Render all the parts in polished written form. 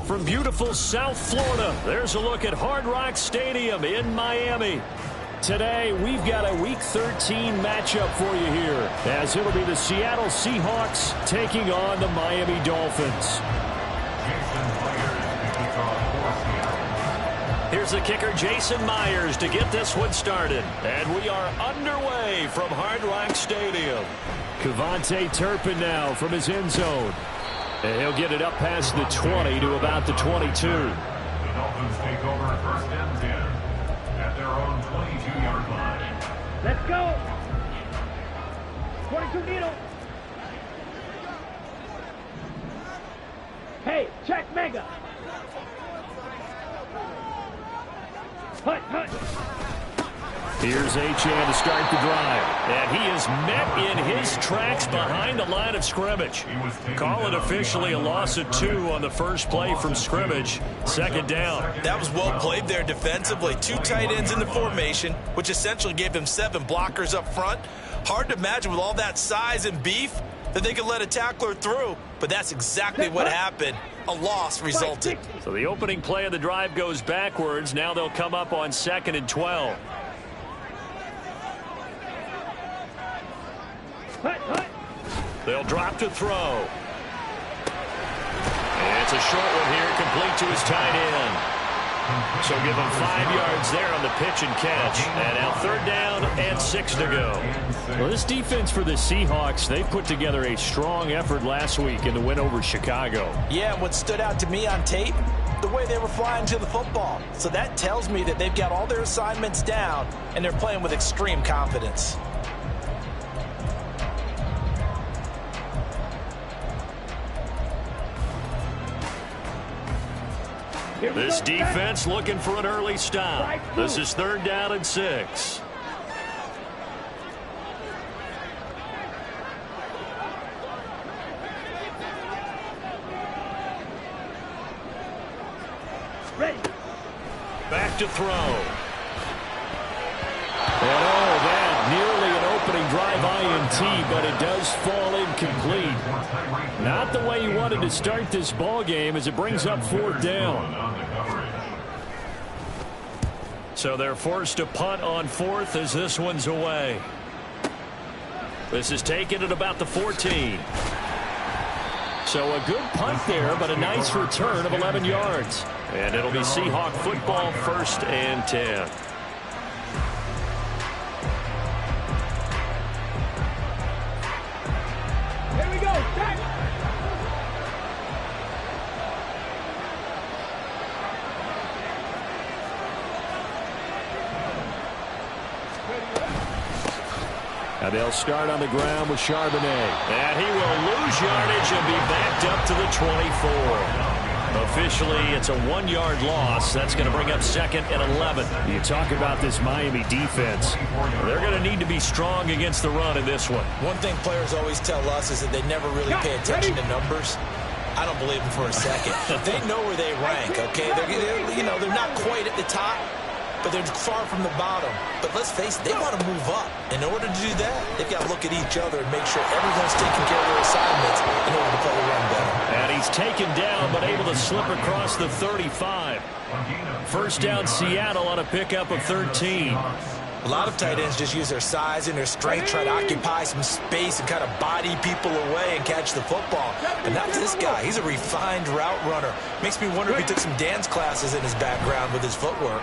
From beautiful South Florida, there's a look at Hard Rock Stadium in Miami. Today, we've got a Week 13 matchup for you here, as it'll be the Seattle Seahawks taking on the Miami Dolphins. Here's the kicker, Jason Myers, to get this one started. And we are underway from Hard Rock Stadium. Kevontae Turpin now from his end zone. And he'll get it up past the 20 to about the 22. The Dolphins take over first and 10 at their own 22-yard line. Let's go. 22 Nero. Hey, check mega. Hut. Here's Achane to start the drive. And he is met in his tracks behind the line of scrimmage. Call it officially a loss of 2 on the first play from scrimmage. Second down. That was well played there defensively. 2 tight ends in the formation, which essentially gave them 7 blockers up front. Hard to imagine with all that size and beef that they could let a tackler through. But that's exactly what happened. A loss resulted. So the opening play of the drive goes backwards. Now they'll come up on 2nd and 12. They'll drop to throw. And it's a short one here, complete to his tight end. So give him 5 yards there on the pitch and catch. And now 3rd down and 6 to go. Well, this defense for the Seahawks, they put together a strong effort last week in the win over Chicago. Yeah, and what stood out to me on tape, the way they were flying to the football. So that tells me that they've got all their assignments down, and they're playing with extreme confidence. This defense looking for an early stop. This is 3rd down and 6. Ready. Back to throw. And oh, that nearly an opening drive INT, but it does fall incomplete. Not the way you wanted to start this ball game as it brings up 4th down. So they're forced to punt on 4th as this one's away. This is taken at about the 14. So a good punt there, but a nice return of 11 yards. And it'll be Seahawk football, 1st and 10. Here we go. Back. And they'll start on the ground with Charbonnet. And he will lose yardage and be backed up to the 24. Officially, it's a 1-yard loss. That's going to bring up 2nd and 11. You talk about this Miami defense. They're going to need to be strong against the run in this one. One thing players always tell us is that they never really pay attention to numbers. I don't believe them for a second. They know where they rank, okay? They're not quite at the top, but they're far from the bottom. But let's face it, they want to move up. In order to do that, they've got to look at each other and make sure everyone's taking care of their assignments in order to play the run better. And he's taken down, but able to slip across the 35. 1st down Seattle on a pickup of 13. A lot of tight ends just use their size and their strength, try to occupy some space and kind of body people away and catch the football. But not this guy. He's a refined route runner. Makes me wonder if he took some dance classes in his background with his footwork.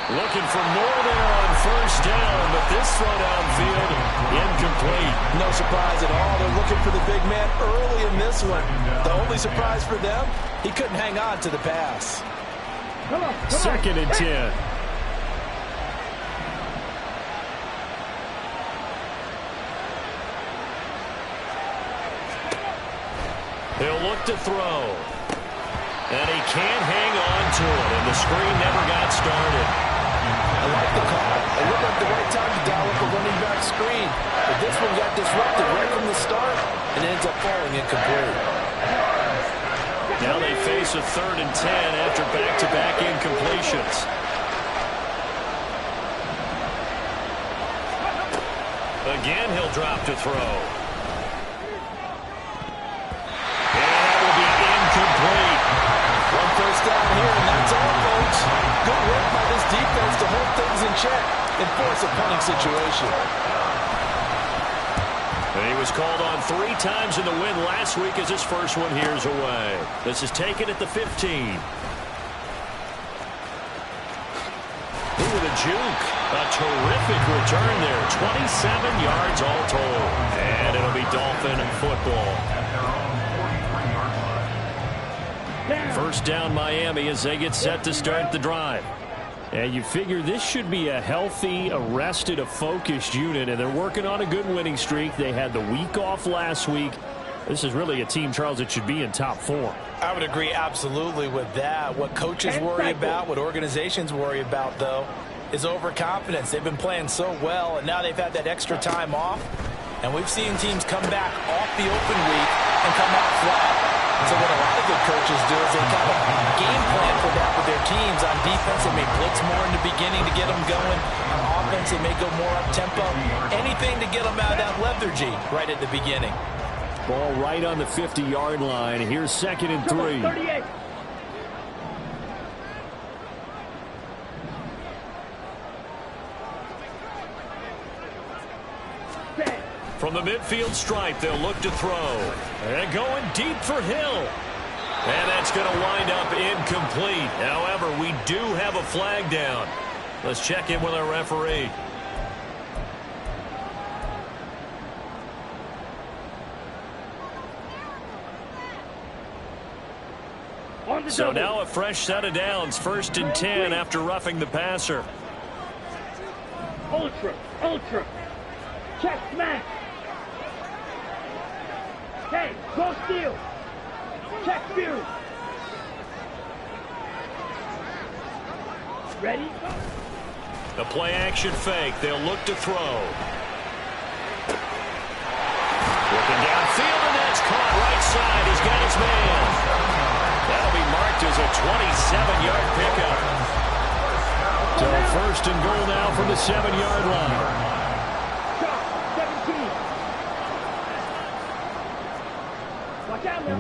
Looking for more there on 1st down, but this throw downfield incomplete. No surprise at all. They're looking for the big man early in this one. The only surprise for them, he couldn't hang on to the pass. Come on. 2nd and 10. He'll look to throw. And he can't hang on to it, and the screen never got started. I like the call. It looked like the right time to dial up a running back screen. But this one got disrupted right from the start and ends up falling incomplete. Now they face a 3rd and 10 after back-to-back incompletions. Again, he'll drop to throw. And that will be check and force a punting situation. And he was called on 3 times in the win last week as his first one here's away. This is taken at the 15. With a juke. A terrific return there. 27 yards all told. And it'll be Dolphin football. First down Miami as they get set to start the drive. And you figure this should be a healthy, arrested, a focused unit, and they're working on a good winning streak. They had the week off last week. This is really a team, Charles, that should be in top form. I would agree absolutely with that. What coaches worry about, what organizations worry about, though, is overconfidence. They've been playing so well, and now they've had that extra time off. And we've seen teams come back off the open week and come out flat. So what a lot of good coaches do is they kind of game plan for that with their teams. On defense, they may blitz more in the beginning to get them going. On offense, they may go more up-tempo. Anything to get them out of that lethargy right at the beginning. Ball right on the 50-yard line. Here's 2nd and 3. 38. From the midfield stripe, they'll look to throw. And going deep for Hill. And that's going to wind up incomplete. However, we do have a flag down. Let's check in with our referee. So now a fresh set of downs. 1st and 10 after roughing the passer. Ultra. Check smash. Hey, go steal. Check view. Ready? The play action fake. They'll look to throw. Looking downfield, and that's caught right side. He's got his man. That'll be marked as a 27-yard pickup. So 1st and goal now from the 7-yard line.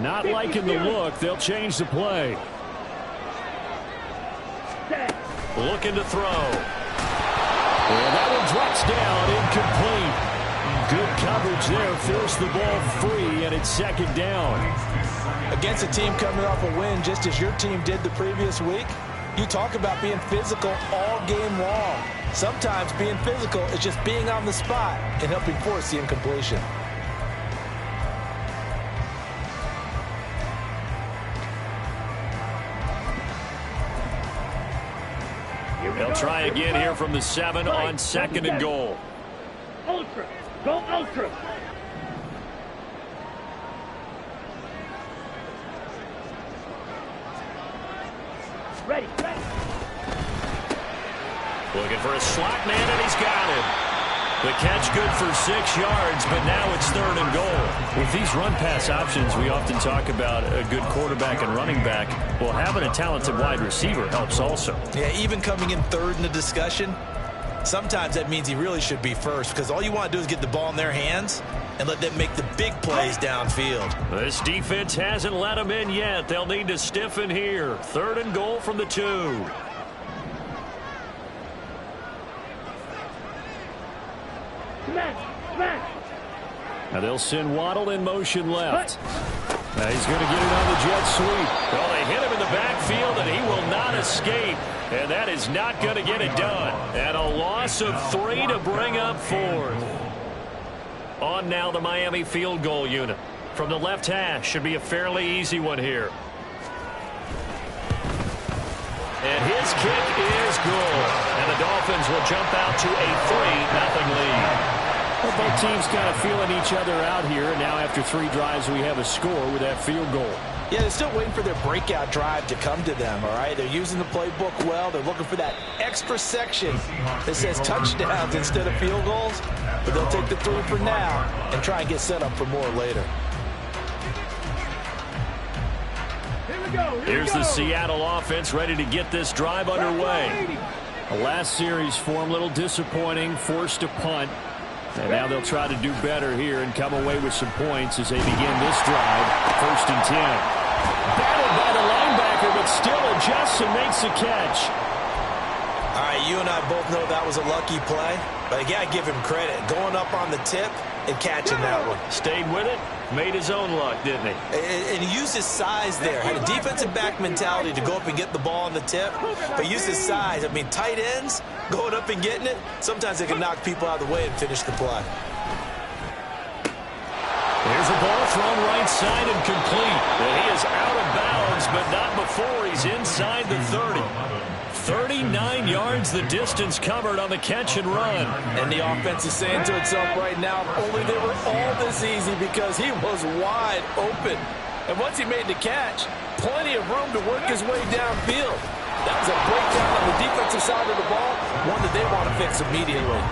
Not liking the look. They'll change the play. Looking to throw. And that one drops down, incomplete. Good coverage there. Forced the ball free, and it's 2nd down. Against a team coming off a win, just as your team did the previous week, you talk about being physical all game long. Sometimes being physical is just being on the spot and helping force the incompletion. They'll try again here from the 7 on 2nd and goal. Ultra. Go ultra. Ready. Looking for a slot man, and he's got him. The catch good for 6 yards, but now it's 3rd and goal. With these run-pass options, we often talk about a good quarterback and running back. Well, having a talented wide receiver helps also. Yeah, even coming in 3rd in the discussion, sometimes that means he really should be first, because all you want to do is get the ball in their hands and let them make the big plays downfield. This defense hasn't let them in yet. They'll need to stiffen here. 3rd and goal from the 2. Smash. Now they'll send Waddle in motion left. Now he's going to get it on the jet sweep. Well, they hit him in the backfield, and he will not escape. And that is not going to get it done. And a loss of 3 to bring up 4th. On now the Miami field goal unit. From the left hash, should be a fairly easy one here. And his kick is good. And the Dolphins will jump out to a 3-0 lead. Well, both teams kind of feeling each other out here. And now after 3 drives, we have a score with that field goal. Yeah, they're still waiting for their breakout drive to come to them, all right? They're using the playbook well. They're looking for that extra section that says touchdowns instead of field goals. But they'll take the 3 for now and try and get set up for more later. Here's the Seattle offense ready to get this drive underway. The last series form, a little disappointing, forced a punt. And now they'll try to do better here and come away with some points as they begin this drive. 1st and 10. Battled by the linebacker, but still adjusts and makes the catch. All right, you and I both know that was a lucky play, but I got to give him credit. Going up on the tip and catching that one. Stayed with it, made his own luck, didn't he? And he used his size there. Had a defensive back mentality to go up and get the ball on the tip, but used his size. I mean, tight ends, going up and getting it, sometimes they can knock people out of the way and finish the play. Here's a ball thrown right side and complete. And he is out of bounds, but not before he's inside the 30. 39 yards the distance covered on the catch and run. And the offense is saying to itself right now, only they were all this easy because he was wide open. And once he made the catch, plenty of room to work his way downfield. That was a breakdown on the defensive side of the ball, one that they want to fix immediately.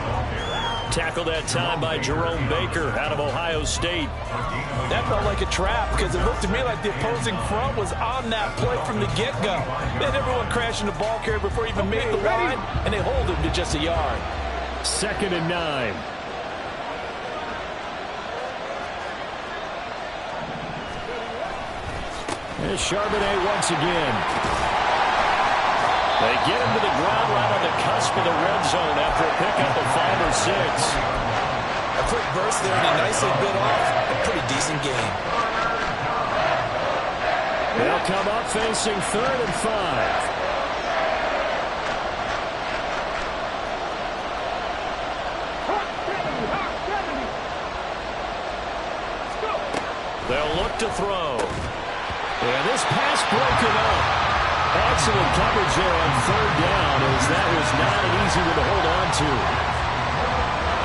Tackled that time by Jerome Baker out of Ohio State. That felt like a trap because it looked to me like the opposing front was on that play from the get-go. They had everyone crashing the ball carrier before he even made the line, and they hold him to just a yard. 2nd and 9. There's Charbonnet once again. They get him to the ground right on the cusp of the red zone after a pickup of 5 or 6. A quick burst there, and he nicely bit off a pretty decent game. They'll come up facing 3rd and 5. They'll look to throw. And this pass broken up. Excellent coverage there on 3rd down, as that was not an easy one to hold on to.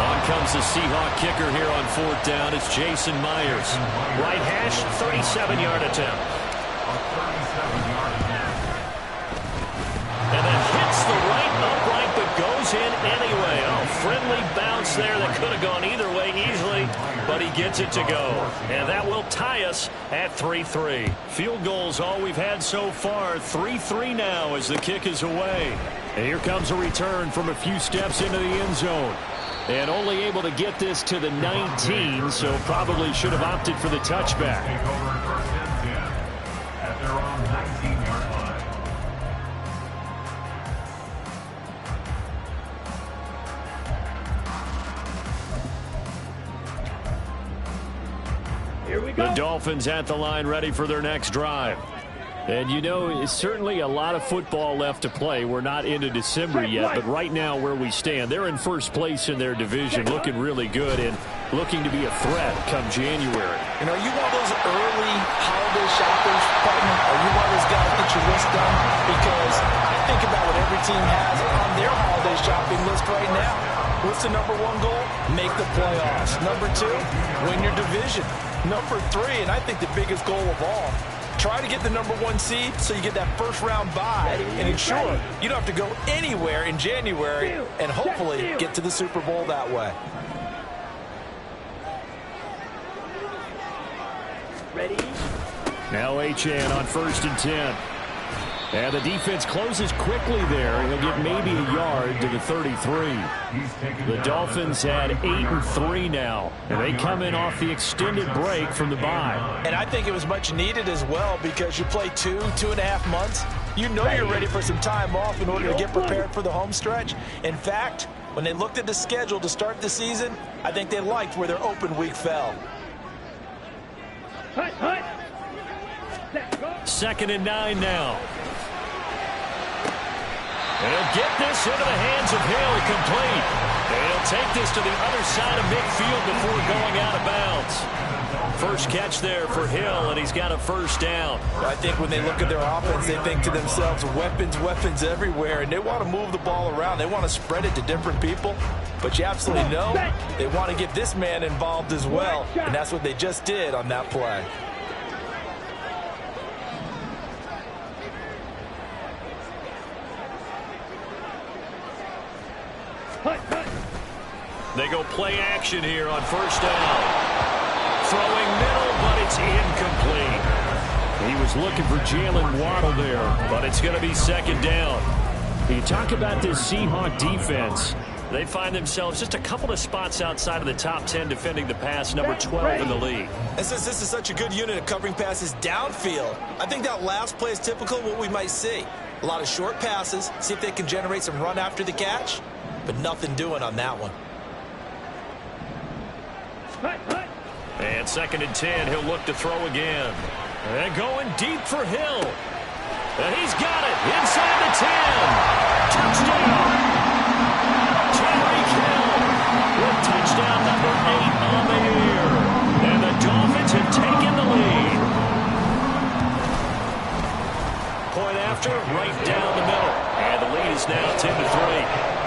On comes the Seahawk kicker here on 4th down. It's Jason Myers. Right hash, 37-yard attempt. And then hits the right upright, but goes in anyway. Oh, friendly bounce there that could have gone either way easily, but he gets it to go. And that will tie us at 3-3. Field goals all we've had so far. 3-3 now as the kick is away. And here comes a return from a few steps into the end zone. And only able to get this to the 19, so probably should have opted for the touchback. Take over 1st and 10 at their own 19-yard line. Here we go. The Dolphins at the line ready for their next drive. And you know, it's certainly a lot of football left to play. We're not into December yet, but right now where we stand, they're in first place in their division, looking really good and looking to be a threat come January. And are you one of those early holiday shoppers, partner? Are you one of those guys get your list done? Because I think about what every team has on their holiday shopping list right now. What's the number 1 goal? Make the playoffs. Number 2, win your division. Number 3, and I think the biggest goal of all, try to get the number 1 seed so you get that first-round bye and ensure you don't have to go anywhere in January and hopefully get to the Super Bowl that way. Ready? Now Achane on 1st and 10. And the defense closes quickly there. He'll get maybe a yard to the 33. The Dolphins had 8-3 now, and they come in off the extended break from the bye. And I think it was much needed as well because you play 2.5 months. You know you're ready for some time off in order to get prepared for the home stretch. In fact, when they looked at the schedule to start the season, I think they liked where their open week fell. Hut, hut. 2nd and 9 now. And he'll get this into the hands of Hill, complete. And he'll take this to the other side of midfield before going out of bounds. First catch there for Hill, and he's got a 1st down. I think when they look at their offense, they think to themselves, weapons, weapons everywhere, and they want to move the ball around. They want to spread it to different people, but you absolutely know they want to get this man involved as well, and that's what they just did on that play. They go play action here on 1st down. Throwing middle, but it's incomplete. He was looking for Jalen Waddle there, but it's going to be 2nd down. You talk about this Seahawk defense. They find themselves just a couple of spots outside of the top 10 defending the pass, number 12 in the league. And since this is such a good unit of covering passes downfield, I think that last play is typical of what we might see. A lot of short passes, see if they can generate some run after the catch, but nothing doing on that one. And 2nd and 10, he'll look to throw again. And going deep for Hill. And he's got it inside the 10. Touchdown. Tyreek Hill with touchdown number 8 on the year. And the Dolphins have taken the lead. Point after, right down the middle. And the lead is now 10-3.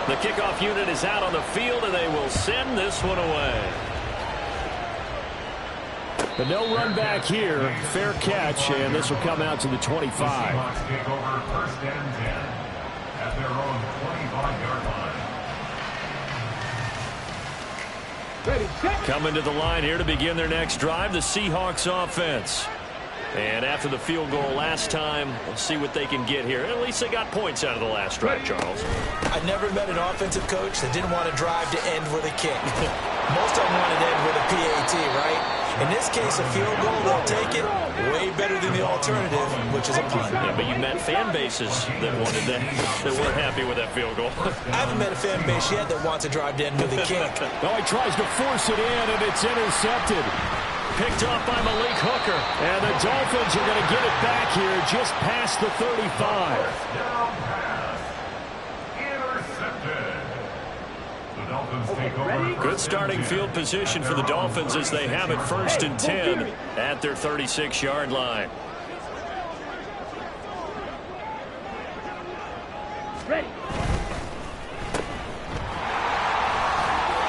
The kickoff unit is out on the field, and they will send this one away. But no run back here. Fair catch, and this will come out to the 25. Seahawks take over 1st and 10 at their own 25-yard line. Ready, set. Coming to the line here to begin their next drive, the Seahawks offense. And after the field goal last time, we'll see what they can get here. At least they got points out of the last drive, Charles. I never met an offensive coach that didn't want to drive to end with a kick. Most of them wanted to end with a PAT, right? In this case, a field goal, they'll take it way better than the alternative, which is a punt. Yeah, but you met fan bases that wanted that weren't happy with that field goal. I haven't met a fan base yet that wants to drive to end with a kick. Oh, he tries to force it in, and it's intercepted. Picked off by Malik Hooker. And the Dolphins are going to get it back here just past the 35. Down pass. Intercepted. The Dolphins take over. Good starting field position for the Dolphins as they have it 1st and 10 at their 36-yard line. Ready.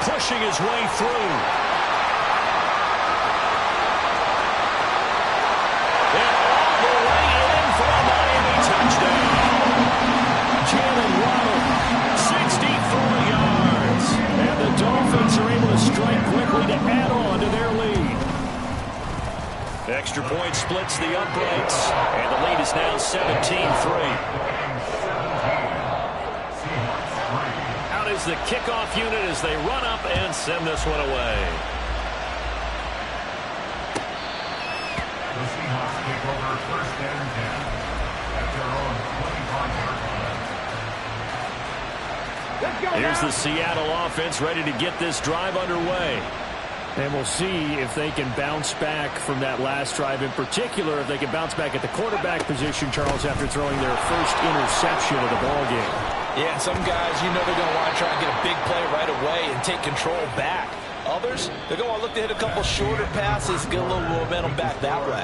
Pushing his way through. Strike quickly to add on to their lead. Extra point splits the uprights, and the lead is now 17-3. Out is the kickoff unit as they run up and send this one away. The Seahawks take over 1st and 10 at their own 25-yard line. Let's go. Here's now. the Seattle offense ready to get this drive underway. And we'll see if they can bounce back from that last drive. In particular, if they can bounce back at the quarterback position, Charles, after throwing their first interception of the ballgame. Yeah, and some guys, you know they're going to want to try and get a big play right away and take control back. Others, they're going to look to hit a couple shorter passes, get a little momentum back that way.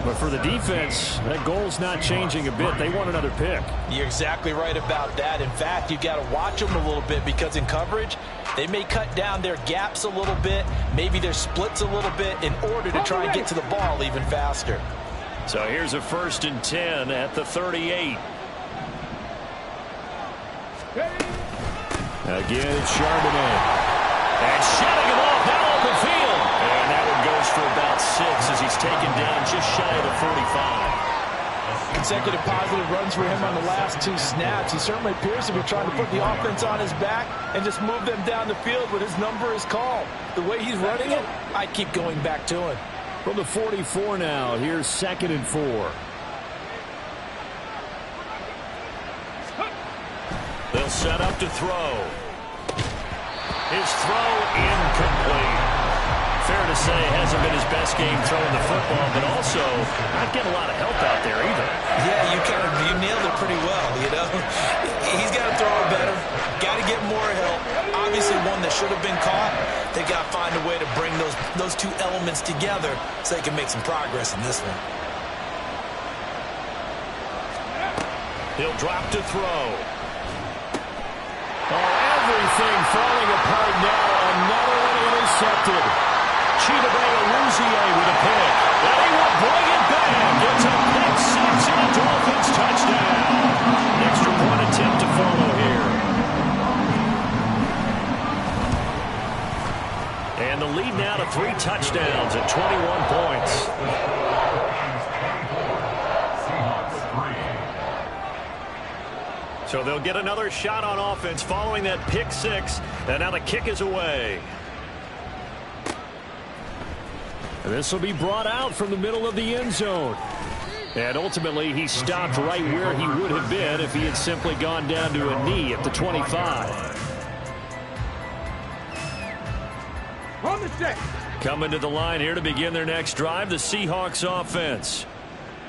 But for the defense, that goal's not changing a bit. They want another pick. You're exactly right about that. In fact, you've got to watch them a little bit because in coverage, they may cut down their gaps a little bit, maybe their splits a little bit in order to try and get to the ball even faster. So here's a 1st and 10 at the 38. Again, it's Charbonnet. And shedding him off now on the field. And that one goes for about 6 as he's taken down just shy of the 45. Consecutive positive runs for him on the last 2 snaps. He certainly appears to be trying to put the offense on his back and just move them down the field when his number is called. The way he's running it, I keep going back to him. From the 44 now, here's 2nd and 4. They'll set up to throw. His throw incomplete. Fair to say, hasn't been his best game throwing the football, but also not getting a lot of help out there either. Yeah, you nailed it pretty well, you know. He's got to throw it better. Got to get more help. Obviously one that should have been caught. They got to find a way to bring those 2 elements together so they can make some progress in this one. He'll drop to throw. Oh, everything falling apart now. Another one intercepted. Chidobe-Awuzie with a pick. And he will bring it back. It's a pick 6 and a Dolphins touchdown. Extra point attempt to follow here. And the lead now to 3 touchdowns at 21 points. So they'll get another shot on offense following that pick 6. And now the kick is away. And this will be brought out from the middle of the end zone. And ultimately, he stopped right where he would have been if he had simply gone down to a knee at the 25. On the stick. Coming to the line here to begin their next drive, the Seahawks offense.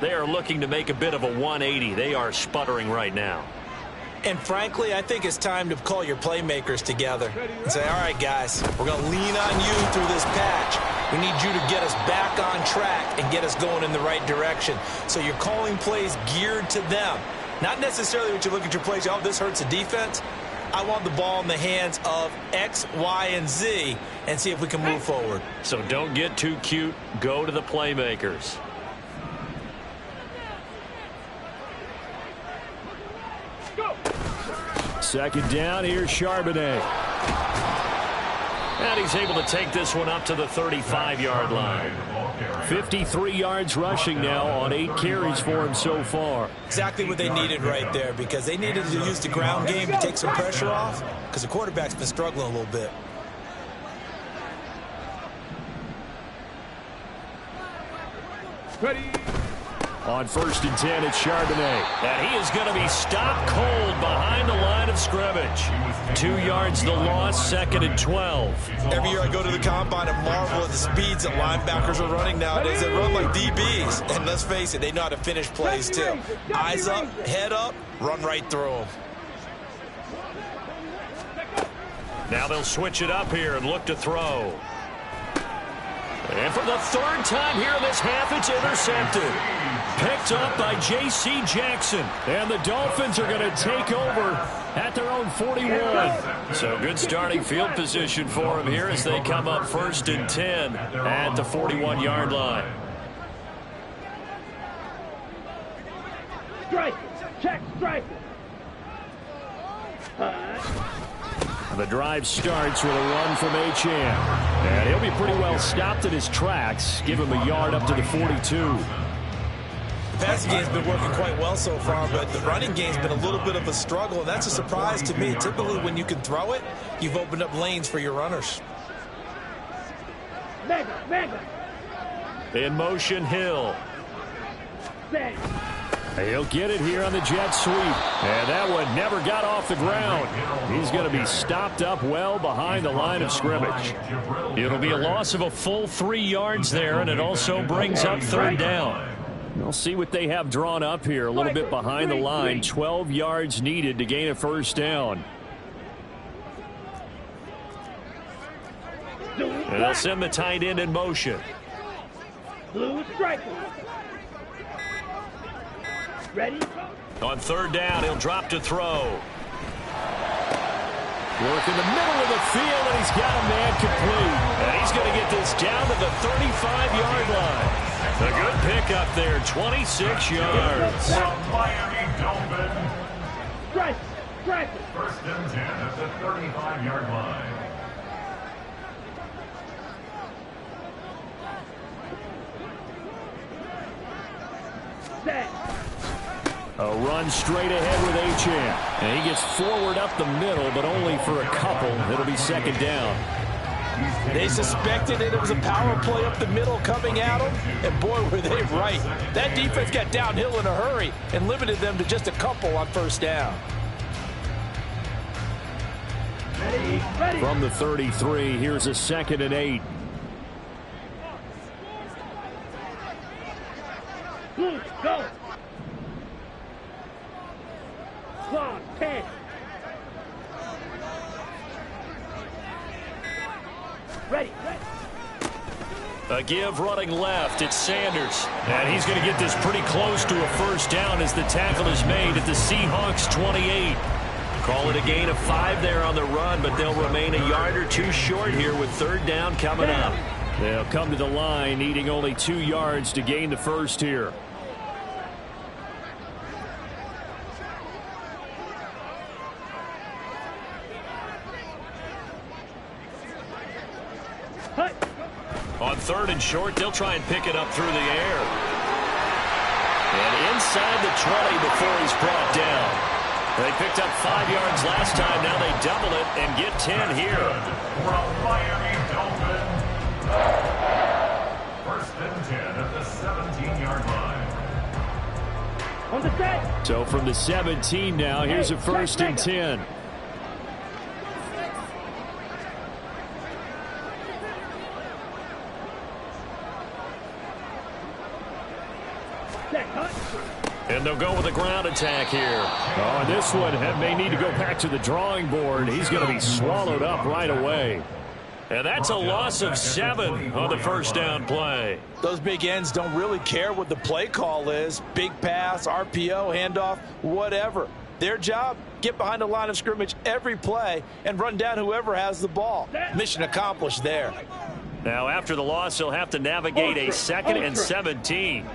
They are looking to make a bit of a 180. They are sputtering right now. And frankly, I think it's time to call your playmakers together and say, all right, guys, we're going to lean on you through this patch. We need you to get us back on track and get us going in the right direction. So you're calling plays geared to them. Not necessarily when you look at your plays, oh, this hurts the defense. I want the ball in the hands of X, Y, and Z and see if we can move forward. So don't get too cute. Go to the playmakers. Second down, here's Charbonnet. And he's able to take this one up to the 35-yard line. 53 yards rushing now on 8 carries for him so far. Exactly what they needed right there, because they needed to use the ground game to take some pressure off, because the quarterback's been struggling a little bit. Ready. On 1st and 10, it's Charbonnet. And he is going to be stopped cold behind the line of scrimmage. 2 yards the loss, 2nd and 12. Every year I go to the combine and marvel at the speeds that linebackers are running nowadays. They run like DBs. And let's face it, they know how to finish plays too. Eyes up, head up, run right through them. Now they'll switch it up here and look to throw. And for the 3rd time here in this half, it's intercepted. Picked up by J.C. Jackson. And the Dolphins are going to take over at their own 41. So good starting field position for them here as they come up 1st and 10 at the 41-yard line. Strike. Check. Strike. The drive starts with a run from Achane. And he'll be pretty well stopped in his tracks. Give him a yard up to the 42. The passing game's been working quite well so far, but the running game's been a little bit of a struggle, and that's a surprise to me. Typically, when you can throw it, you've opened up lanes for your runners. Mega. In motion, Hill. Bang. He'll get it here on the jet sweep. And that one never got off the ground. He's going to be stopped up well behind the line of scrimmage. It'll be a loss of a full 3 yards there, and it also brings up 3rd down. We'll see what they have drawn up here. A little bit behind the line. 12 yards needed to gain a 1st down. And they'll send the tight end in motion. Blue striker. Ready? On 3rd down, he'll drop to throw. Work in the middle of the field, and he's got a man complete. And he's going to get this down to the 35-yard line. A good pickup there, 26 yards. Miami Dolphins. Strike. 1st and 10 at the 35-yard line. Set. A run straight ahead with Achane. And he gets forward up the middle, but only for a couple. It'll be 2nd down. They suspected it was a power play up the middle coming at them, and boy, were they right. That defense got downhill in a hurry and limited them to just a couple on 1st down. Ready. From the 33, here's a 2nd and 8. Blue, go. Clock, 10. Ready. A give running left. It's Sanders. And he's going to get this pretty close to a 1st down as the tackle is made at the Seahawks 28. Call it a gain of 5 there on the run, but they'll remain a yard or 2 short here with 3rd down coming up. They'll come to the line needing only 2 yards to gain the 1st here. On 3rd and short, they'll try and pick it up through the air. And inside the 20 before he's brought down. They picked up 5 yards last time. Now they double it and get 10 here. From Miami Dolphins. On the set. So from the 17 now, here's a 1st and 10. And they'll go with a ground attack here. Oh, and this one may need to go back to the drawing board. He's going to be swallowed up right away. And that's a loss of 7 on the first down play. Those big ends don't really care what the play call is. Big pass, RPO, handoff, whatever. Their job, get behind the line of scrimmage every play and run down whoever has the ball. Mission accomplished there. Now, after the loss, he'll have to navigate a 2nd and 17.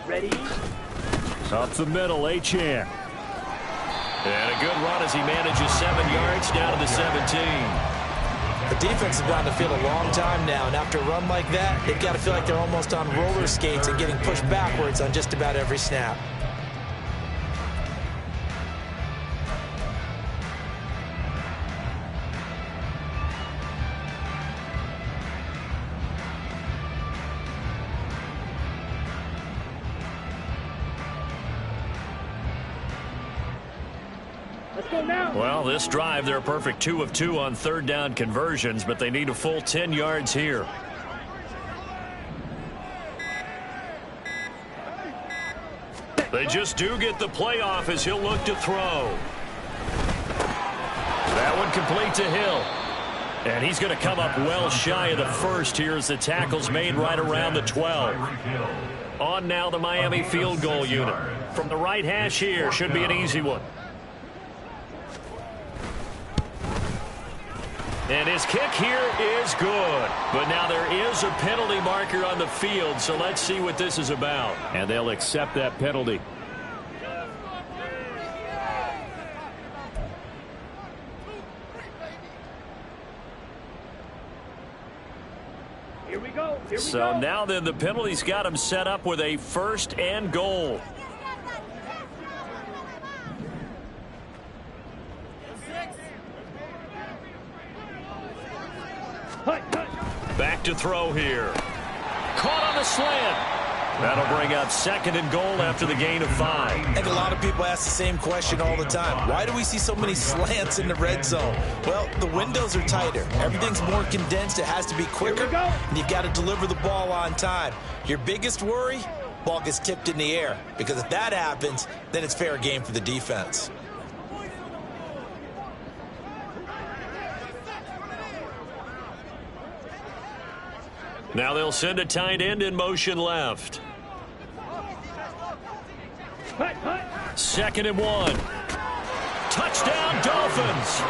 Ready? Up the middle, Achane. And a good run as he manages 7 yards down to the 17. The defense has been on the field a long time now, and after a run like that, they've got to feel like they're almost on roller skates and getting pushed backwards on just about every snap. Let's go now. Well, this drive, they're a perfect 2 of 2 on 3rd down conversions, but they need a full 10 yards here. They just do get the playoff as he'll look to throw. That one complete to Hill. And he's going to come up well shy of the first here as the tackle's made right around the 12. On now the Miami field goal unit. From the right hash here, should be an easy one. And his kick here is good. But now there is a penalty marker on the field, so let's see what this is about. And they'll accept that penalty. Here we go. Here we So go. now then the penalty's got him set up with a 1st and goal. Back to throw here. Caught on the slant. That'll bring up 2nd and goal after the gain of 5. I think a lot of people ask the same question all the time. Why do we see so many slants in the red zone? Well, the windows are tighter. Everything's more condensed. It has to be quicker. And you've got to deliver the ball on time. Your biggest worry? Ball gets tipped in the air. Because if that happens, then it's fair game for the defense. Now they'll send a tight end in motion left. 2nd and 1. Touchdown, Dolphins.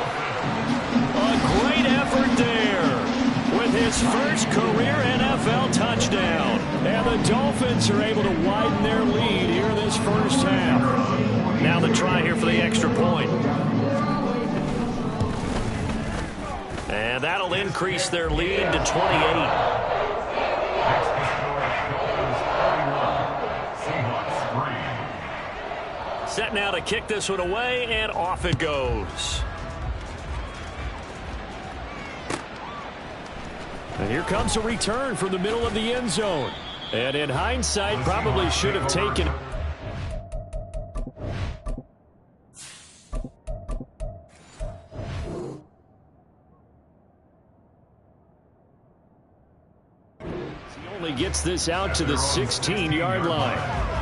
A great effort there with his first career NFL touchdown. And the Dolphins are able to widen their lead here in this first half. Now the try here for the extra point. And that'll increase their lead to 28. Set now to kick this one away, and off it goes. And here comes a return from the middle of the end zone. And in hindsight, probably should have taken. He only gets this out to the 16-yard line.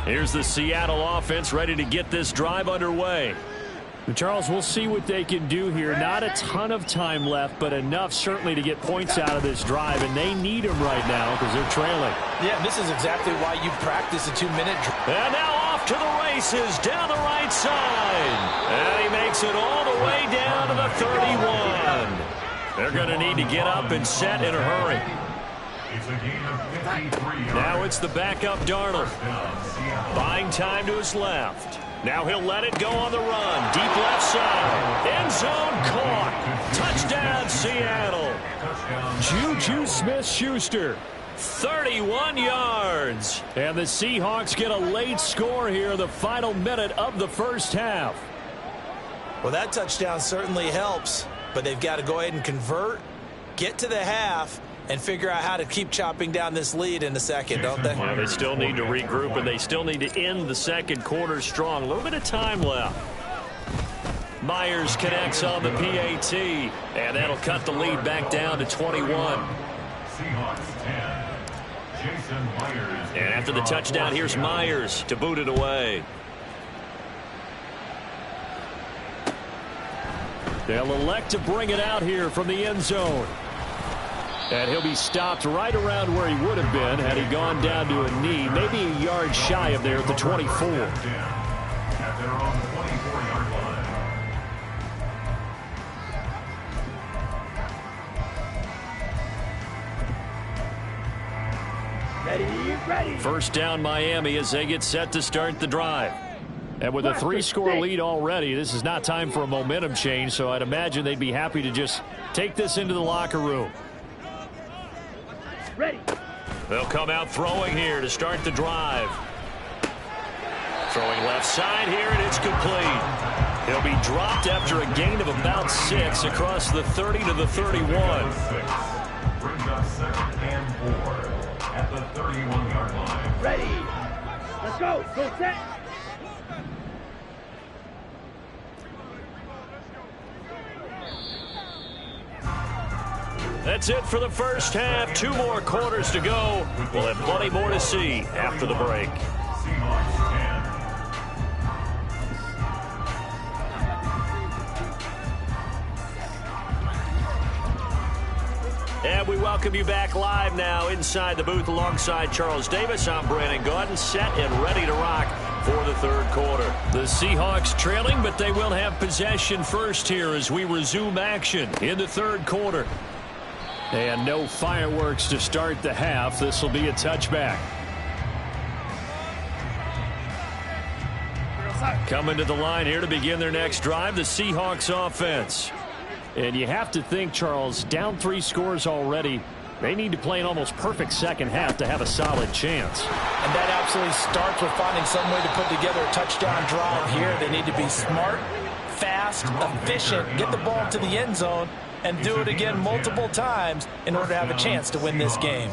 Here's the Seattle offense ready to get this drive underway. Charles, we'll see what they can do here. Not a ton of time left, but enough certainly to get points out of this drive, and they need them right now because they're trailing. Yeah, this is exactly why you practice a 2-minute drive. And now off to the races down the right side. And he makes it all the way down to the 31. They're going to need to get up and set in a hurry. It's a gain of 53 yards. Now it's the backup Darnold. Buying time to his left. Now he'll let it go on the run. Deep left side. End zone caught. Touchdown, Seattle. Juju Smith-Schuster. 31 yards. And the Seahawks get a late score here in the final minute of the first half. Well, that touchdown certainly helps, but they've got to go ahead and convert, get to the half, and figure out how to keep chopping down this lead in the second, don't they? Yeah, they still need to regroup, and they still need to end the second quarter strong. A little bit of time left. Myers connects on the PAT, and that'll cut the lead back down to 21. Seahawks 10. Jason Myers. And after the touchdown, here's Myers to boot it away. They'll elect to bring it out here from the end zone. And he'll be stopped right around where he would have been had he gone down to a knee, maybe a yard shy of there at the 24. At their own 24-yard line. Ready. First down Miami as they get set to start the drive. And with a 3-score lead already, this is not time for a momentum change, so I'd imagine they'd be happy to just take this into the locker room. Ready. They'll come out throwing here to start the drive. Throwing left side here, and it's complete. He'll be dropped after a gain of about 6 across the 30 to the 31. Brings up 2nd and 4 at the 31-yard line. Ready. Let's go. Go set. That's it for the first half. 2 more quarters to go. We'll have plenty more to see after the break. Seahawks 10. And we welcome you back live now inside the booth alongside Charles Davis. I'm Brandon Gaudin, set and ready to rock for the third quarter. The Seahawks trailing, but they will have possession first here as we resume action in the third quarter. And no fireworks to start the half. This will be a touchback. Coming to the line here to begin their next drive, the Seahawks offense. And you have to think, Charles, down 3 scores already. They need to play an almost perfect second half to have a solid chance. And that absolutely starts with finding some way to put together a touchdown drive here. They need to be smart, fast, efficient, get the ball to the end zone, and do it again multiple times in order to have a chance to win this game.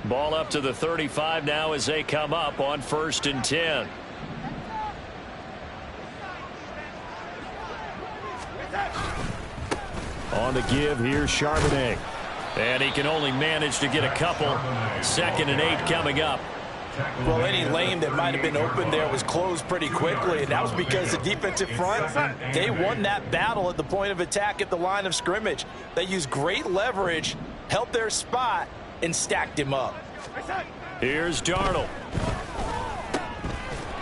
Ball up to the 35 now as they come up on 1st and 10. On the give, here's Charbonnet. And he can only manage to get a couple. 2nd and 8 coming up. Well, any lane that might have been open there was closed pretty quickly, and that was because the defensive front, they won that battle at the point of attack at the line of scrimmage. They used great leverage, held their spot, and stacked him up. Here's Darnold.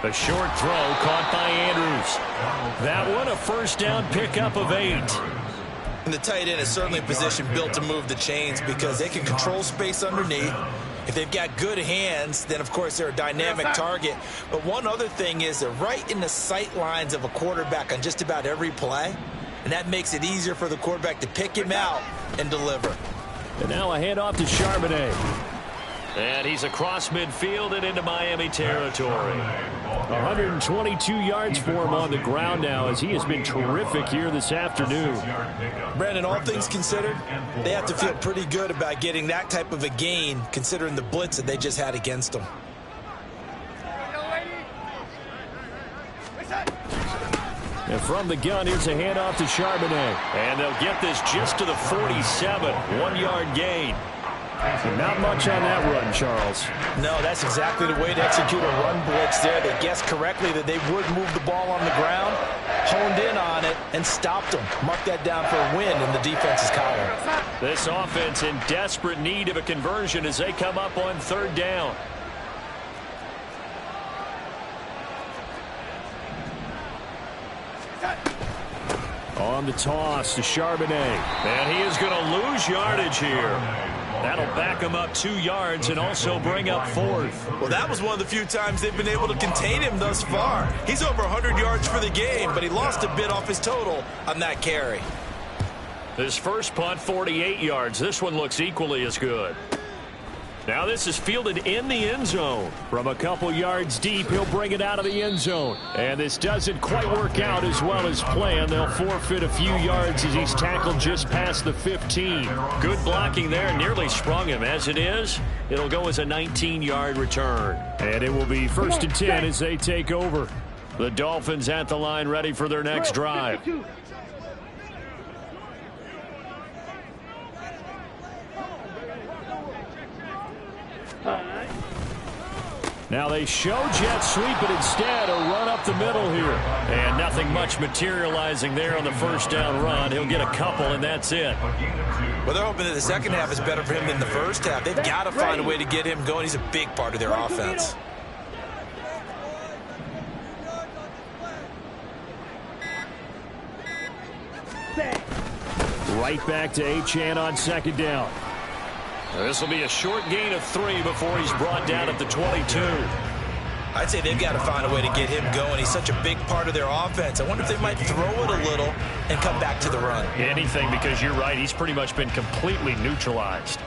A short throw caught by Andrews. That one a first down pickup of 8. And the tight end is certainly a position built to move the chains because they can control space underneath. If they've got good hands, then, of course, they're a dynamic target. But one other thing is they're right in the sight lines of a quarterback on just about every play. And that makes it easier for the quarterback to pick him out and deliver. And now a handoff to Charbonnet. And he's across midfield and into Miami territory. 122 yards for him on the ground now as he has been terrific here this afternoon. Brandon, all things considered, they have to feel pretty good about getting that type of a gain considering the blitz that they just had against them. And from the gun, here's a handoff to Charbonnet. And they'll get this just to the 47. 1-yard gain. Not much on that run, Charles. No, that's exactly the way to execute a run blitz there. They guessed correctly that they would move the ball on the ground, honed in on it, and stopped them. Mark that down for a win in the defense's column. This offense in desperate need of a conversion as they come up on 3rd down. On the toss to Charbonnet. And he is going to lose yardage here. That'll back him up 2 yards and also bring up 4th. Well, that was one of the few times they've been able to contain him thus far. He's over 100 yards for the game, but he lost a bit off his total on that carry. His first punt, 48 yards. This one looks equally as good. Now this is fielded in the end zone. From a couple yards deep, he'll bring it out of the end zone. And this doesn't quite work out as well as planned. They'll forfeit a few yards as he's tackled just past the 15. Good blocking there. Nearly sprung him. As it is, it'll go as a 19-yard return. And it will be 1st and 10 as they take over. The Dolphins at the line ready for their next drive. Now they show jet sweep, but instead a run up the middle here. And nothing much materializing there on the first down run. He'll get a couple, and that's it. Well, they're hoping that the second half is better for him than the first half. They've got to find a way to get him going. He's a big part of their offense. Right back to Achane on 2nd down. This will be a short gain of 3 before he's brought down at the 22. I'd say they've got to find a way to get him going. He's such a big part of their offense. I wonder if they might throw it a little and come back to the run. Anything, because you're right. He's pretty much been completely neutralized.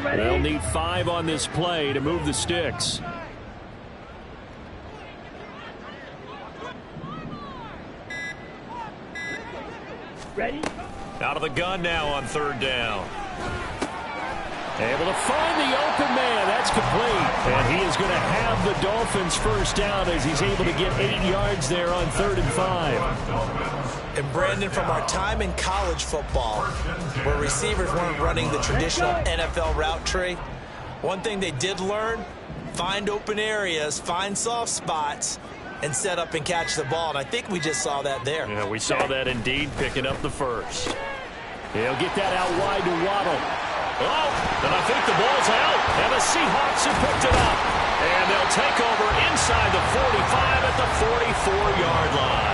They'll need 5 on this play to move the sticks. Ready? Out of the gun now on 3rd down. Able to find the open man. That's complete. And he is going to have the Dolphins' first down as he's able to get 8 yards there on 3rd and 5. And Brandon, from our time in college football, where receivers weren't running the traditional NFL route tree, one thing they did learn, find open areas, find soft spots, and set up and catch the ball. And I think we just saw that there. Yeah, we saw that indeed, picking up the first. He'll get that out wide to Waddle. Oh, and I think the ball's out. And the Seahawks have picked it up. And they'll take over inside the 45 at the 44-yard line.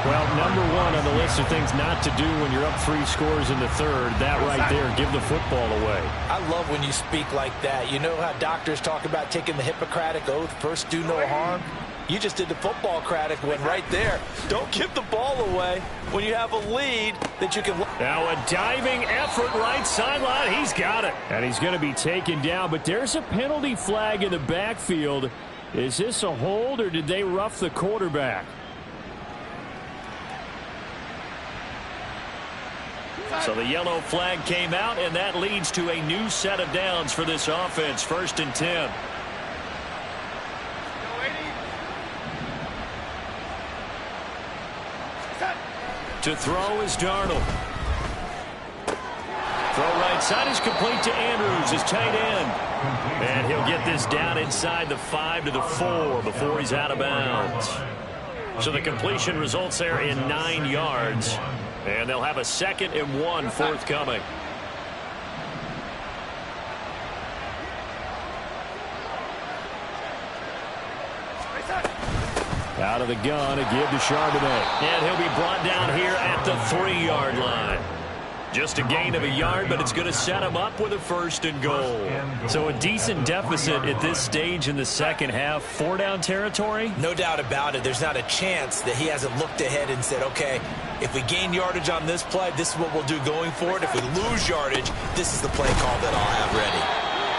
Well, number 1 on the list of things not to do when you're up 3 scores in the 3rd. That right there, give the football away. I love when you speak like that. You know how doctors talk about taking the Hippocratic Oath, first do no harm? You just did the football-cratic one right there. Don't give the ball away when you have a lead that you can... Now a diving effort right sideline. He's got it. And he's going to be taken down, but there's a penalty flag in the backfield. Is this a hold, or did they rough the quarterback? So the yellow flag came out, and that leads to a new set of downs for this offense. 1st and 10. To throw is Darnold. Throw right side is complete to Andrews, his tight end. And he'll get this down inside the 5 to the 4 before he's out of bounds. So the completion results there in 9 yards. And they'll have a 2nd and 1 forthcoming. Out of the gun, a give to Charbonnet. And he'll be brought down here at the 3-yard line. Just a gain of a yard, but it's going to set him up with a 1st and goal. So a decent deficit at this stage in the second half. 4-down territory? No doubt about it. There's not a chance that he hasn't looked ahead and said, okay, if we gain yardage on this play, this is what we'll do going forward. If we lose yardage, this is the play call that I'll have ready.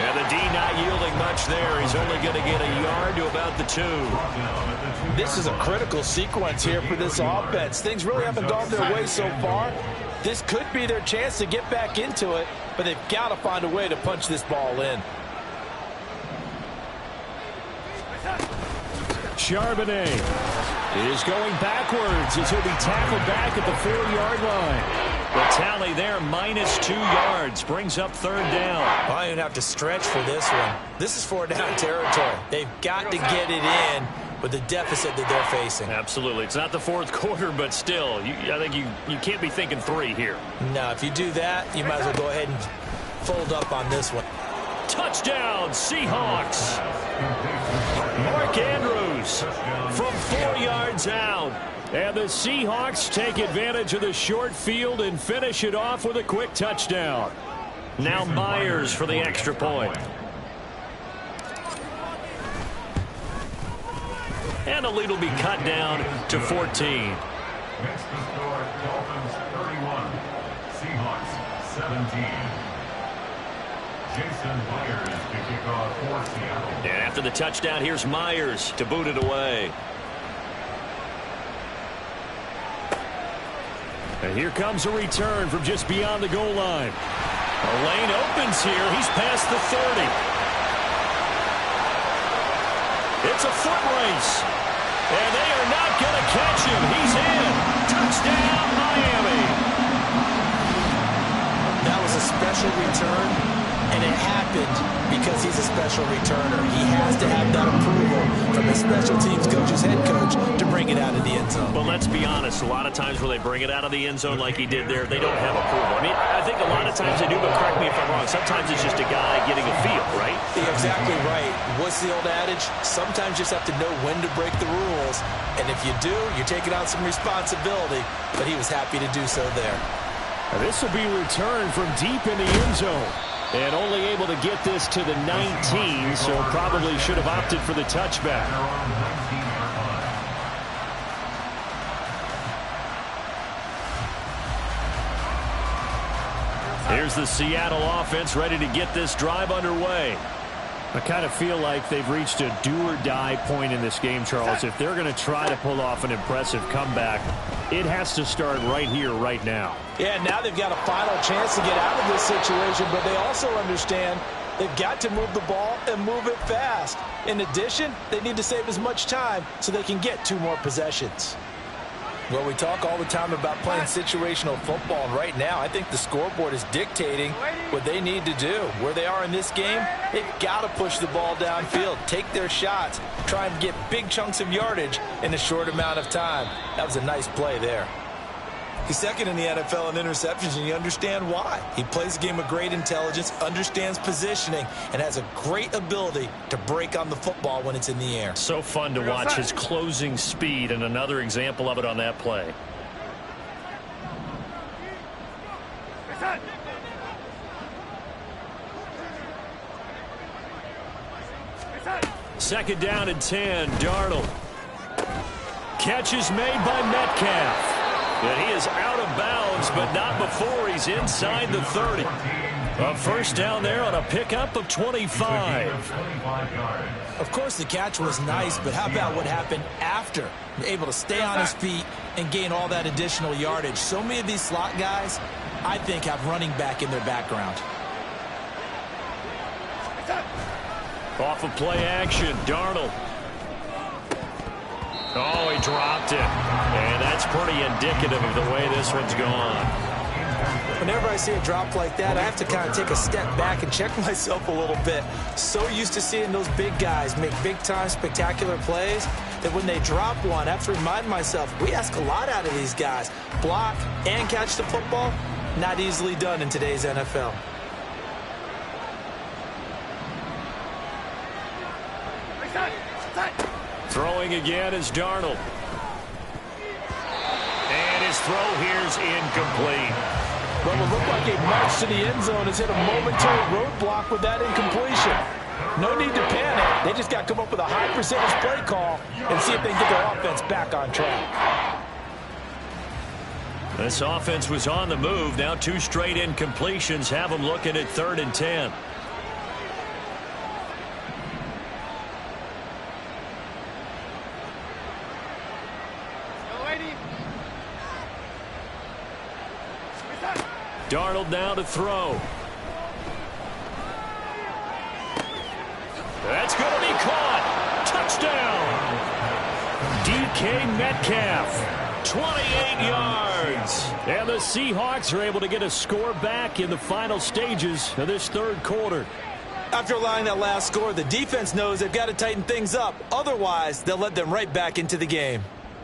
And the D not yielding much there. He's only going to get a yard to about the 2. This is a critical sequence here for this offense. Things really haven't gone their way so far. This could be their chance to get back into it, but they've got to find a way to punch this ball in. Charbonnet is going backwards as he'll be tackled back at the 4-yard line. The tally there, -2 yards, brings up 3rd down. Well, I don't have to stretch for this one. This is 4-down territory. They've got to get it in with the deficit that they're facing. Absolutely. It's not the 4th quarter, but still, I think you can't be thinking 3 here. No, if you do that, you might as well go ahead and fold up on this one. Touchdown, Seahawks. Mark Andrews from 4 yards out. And the Seahawks take advantage of the short field and finish it off with a quick touchdown. Now Myers for the extra point. And the lead will be cut down to 14. Next to score, Dolphins 31, Seahawks 17. Jason Myers to kick off for Seattle. And after the touchdown, here's Myers to boot it away. And here comes a return from just beyond the goal line. A lane opens here. He's past the 30. It's a foot race. And they are not going to catch him. He's in. Touchdown, Miami. That was a special return, and it happened because he's a special returner. He has to have that approval from his special teams coach's head coach to bring it out of the end zone. Well, let's be honest. A lot of times when they bring it out of the end zone like he did there, they don't have approval. I mean, I think a lot of times they do, but correct me if I'm wrong. Sometimes it's just a guy getting a feel, right? You're exactly right. What's the old adage? Sometimes you just have to know when to break the rules. And if you do, you're taking on some responsibility. But he was happy to do so there. This will be returned from deep in the end zone. And only able to get this to the 19, so probably should have opted for the touchback. Here's the Seattle offense ready to get this drive underway. I kind of feel like they've reached a do-or-die point in this game, Charles. If they're going to try to pull off an impressive comeback, it has to start right here, right now. Yeah, now they've got a final chance to get out of this situation, but they also understand they've got to move the ball and move it fast. In addition, they need to save as much time so they can get 2 more possessions. Well, we talk all the time about playing situational football, and right now I think the scoreboard is dictating what they need to do. Where they are in this game, they've got to push the ball downfield, take their shots, try and get big chunks of yardage in a short amount of time. That was a nice play there. He's second in the NFL in interceptions, and you understand why. He plays a game of great intelligence, understands positioning, and has a great ability to break on the football when it's in the air. So fun to watch his closing speed, and another example of it on that play. Second down and 10, Darnold. Catch is made by Metcalf. And he is out of bounds, but not before he's inside the 30. A first down there on a pickup of 25. Of course, the catch was nice, but how about what happened after? Able to stay on his feet and gain all that additional yardage. So many of these slot guys, I think, have running back in their background. Off of play action, Darnold. Oh, he dropped it. And that's pretty indicative of the way this one's gone. Whenever I see a drop like that, I have to kind of take a step back and check myself a little bit. So used to seeing those big guys make big-time spectacular plays that when they drop one, I have to remind myself, we ask a lot out of these guys. Block and catch the football, not easily done in today's NFL. Throwing again is Darnold. And his throw here's incomplete. Well, it looked like a march to the end zone has hit a momentary roadblock with that incompletion. No need to panic. They just got to come up with a high percentage play call and see if they can get their offense back on track. This offense was on the move. Now 2 straight incompletions have them looking at 3rd and 10. Darnold now to throw. That's going to be caught. Touchdown. DK Metcalf, 28 yards. And the Seahawks are able to get a score back in the final stages of this 3rd quarter. After allowing that last score, the defense knows they've got to tighten things up. Otherwise, they'll let them right back into the game.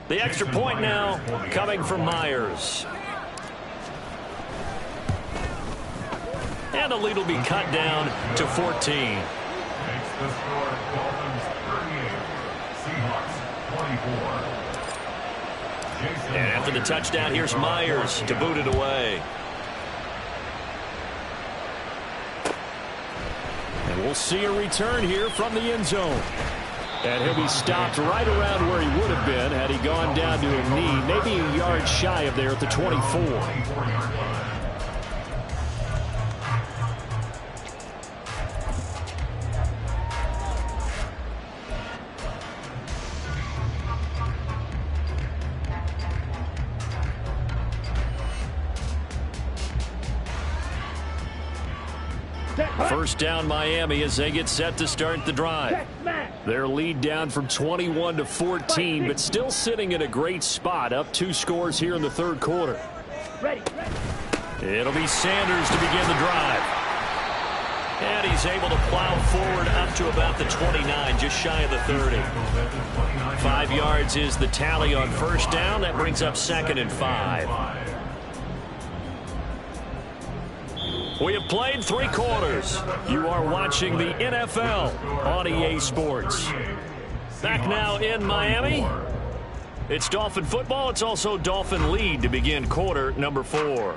The extra point now coming from Myers. And the lead will be cut down to 14. Makes the score Dolphins 38, Seahawks 24. And after the touchdown, here's Myers to boot it away. We'll see a return here from the end zone. And he'll be stopped right around where he would have been had he gone down to a knee, maybe a yard shy of there at the 24. First down Miami as they get set to start the drive. Their lead down from 21 to 14, but still sitting in a great spot, up 2 scores here in the third quarter. It'll be Sanders to begin the drive. And he's able to plow forward up to about the 29, just shy of the 30. 5 yards is the tally on first down. That brings up 2nd and 5. We have played 3 quarters. You are watching the NFL on EA Sports. Back now in Miami. It's Dolphin football. It's also Dolphin lead to begin quarter number 4.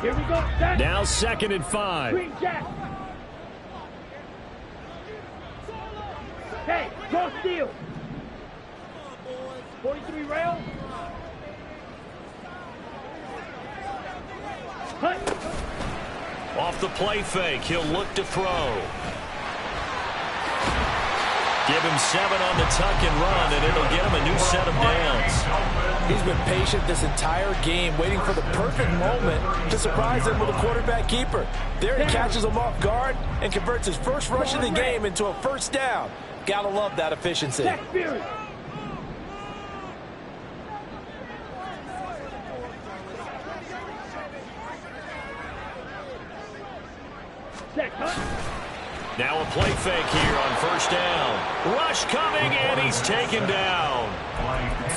Here we go, set. Now 2nd and 5. Green jack. Hey, draw steal. 43 rail. Hunt. Off the play fake, he'll look to throw. Give him 7 on the tuck and run, and it'll get him a new set of downs. He's been patient this entire game, waiting for the perfect moment to surprise him with a quarterback keeper. There he catches him off guard and converts his first rush of the game into a first down. Gotta love that efficiency. Now a play fake here on first down. Rush coming, and he's taken down.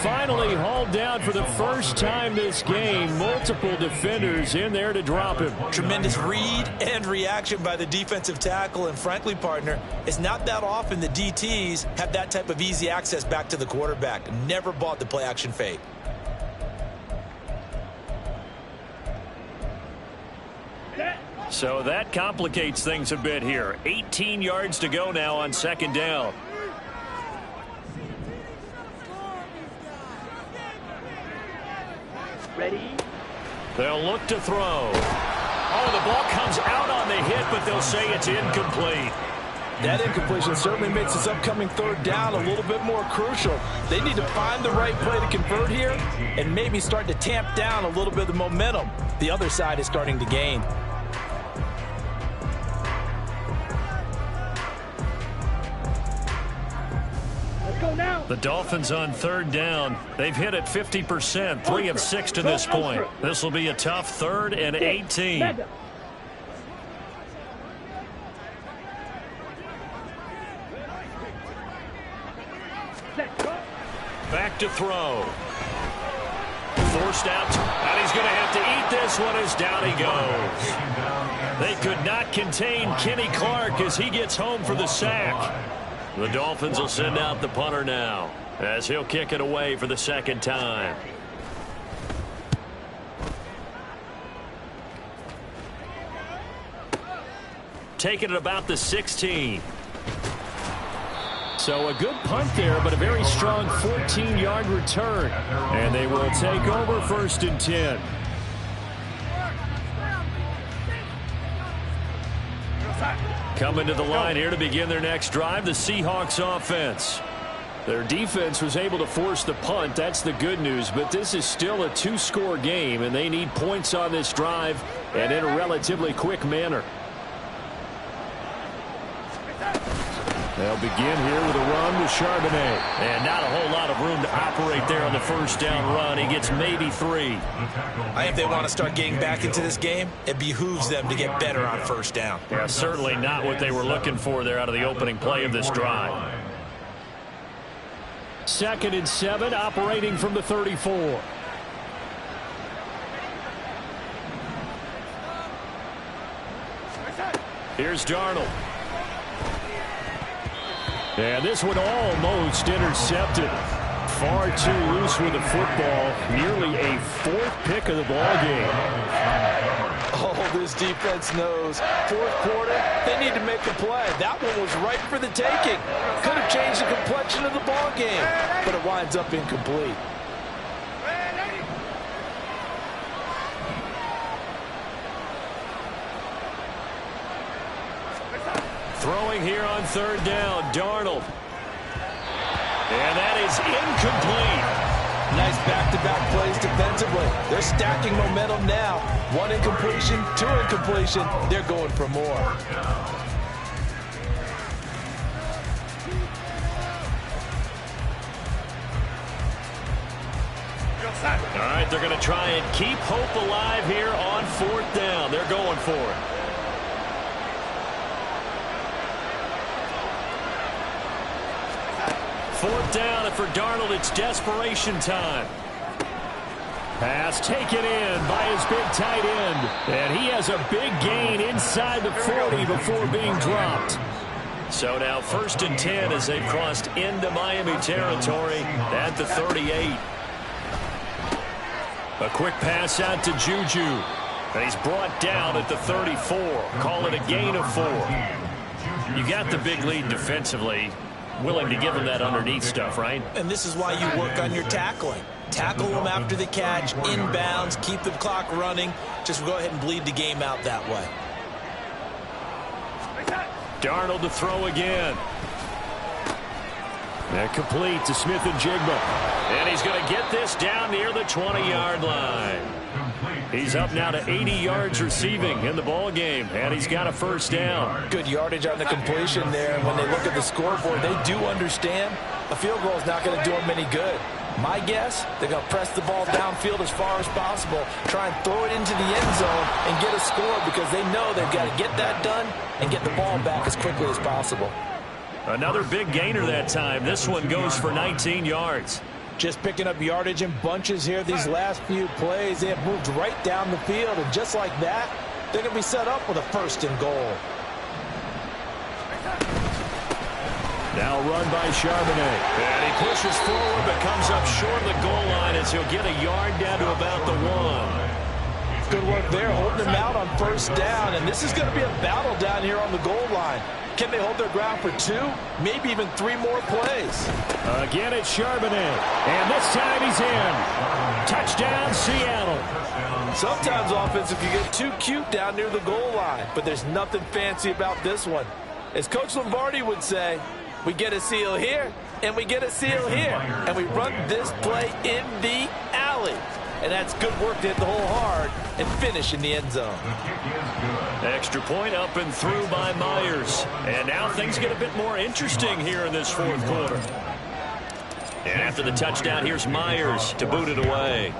Finally hauled down for the first time this game. Multiple defenders in there to drop him. Tremendous read and reaction by the defensive tackle. And frankly, partner, it's not that often the DTs have that type of easy access back to the quarterback. Never bought the play action fake. So that complicates things a bit here. 18 yards to go now on 2nd down. Ready? They'll look to throw. Oh, the ball comes out on the hit, but they'll say it's incomplete. That incompletion certainly makes this upcoming 3rd down a little bit more crucial. They need to find the right play to convert here and maybe start to tamp down a little bit of the momentum the other side is starting to gain. The Dolphins on 3rd down. They've hit it 50%, 3 of 6 to this point. This will be a tough 3rd and 18. Back to throw. Forced out, and he's going to have to eat this one as down he goes. They could not contain Kenny Clark as he gets home for the sack. The Dolphins will send out the punter now as he'll kick it away for the 2nd time. Taking it about the 16. So a good punt there, but a very strong 14-yard return. And they will take over 1st and 10. Coming to the line here to begin their next drive, the Seahawks offense. Their defense was able to force the punt. That's the good news, but this is still a 2-score game, and they need points on this drive and in a relatively quick manner. They'll begin here with a run with Charbonnet. And not a whole lot of room to operate there on the first down run. He gets maybe 3. I think they want to start getting back into this game. It behooves them to get better on first down. Yeah, certainly not what they were looking for there out of the opening play of this drive. 2nd and 7, operating from the 34. Here's Darnold. And this one almost intercepted. Far too loose with the football. Nearly a fourth pick of the ball game. Oh, this defense knows. Fourth quarter, they need to make a play. That one was right for the taking. Could have changed the complexion of the ball game, but it winds up incomplete. Throwing here on third down, Darnold. And that is incomplete. Nice back-to-back plays defensively. They're stacking momentum now. One incompletion, two incompletion. They're going for more. All right, they're going to try and keep hope alive here on fourth down. They're going for it. Fourth down, and for Darnold, it's desperation time. Pass taken in by his big tight end. And he has a big gain inside the 40 before being dropped. So now 1st and 10 as they've crossed into Miami territory at the 38. A quick pass out to Juju. And he's brought down at the 34. Call it a gain of 4. You got the big lead defensively. Willing to give him that underneath stuff, right? And this is why you work on your tackling. Tackle them after the catch, inbounds, keep the clock running. Just go ahead and bleed the game out that way. Darnold to throw again. And complete to Smith and Jigba. And he's going to get this down near the 20-yard line. He's up now to 80 yards receiving in the ball game, and he's got a first down. Good yardage on the completion there. When they look at the scoreboard, they do understand a field goal is not going to do them any good. My guess, they're going to press the ball downfield as far as possible, try and throw it into the end zone and get a score because they know they've got to get that done and get the ball back as quickly as possible. Another big gainer that time. This one goes for 19 yards. Just picking up yardage in bunches here these last few plays. They have moved right down the field, and just like that, they're going to be set up with a 1st and goal. Now run by Charbonnet. And he pushes forward, but comes up short of the goal line as he'll get a yard down to about the 1. Good work there, holding them out on 1st down, and this is going to be a battle down here on the goal line. Can they hold their ground for 2, maybe even 3 more plays? Again, it's Charbonnet. And this time he's in. Touchdown, Seattle. Sometimes offensive can get too cute down near the goal line, but there's nothing fancy about this one. As Coach Lombardi would say, we get a seal here, and we get a seal here, and we run this play in the alley. And that's good work to hit the hole hard and finish in the end zone. Extra point up and through by Myers. And now things get a bit more interesting here in this 4th quarter. And after the touchdown, here's Myers to boot it away.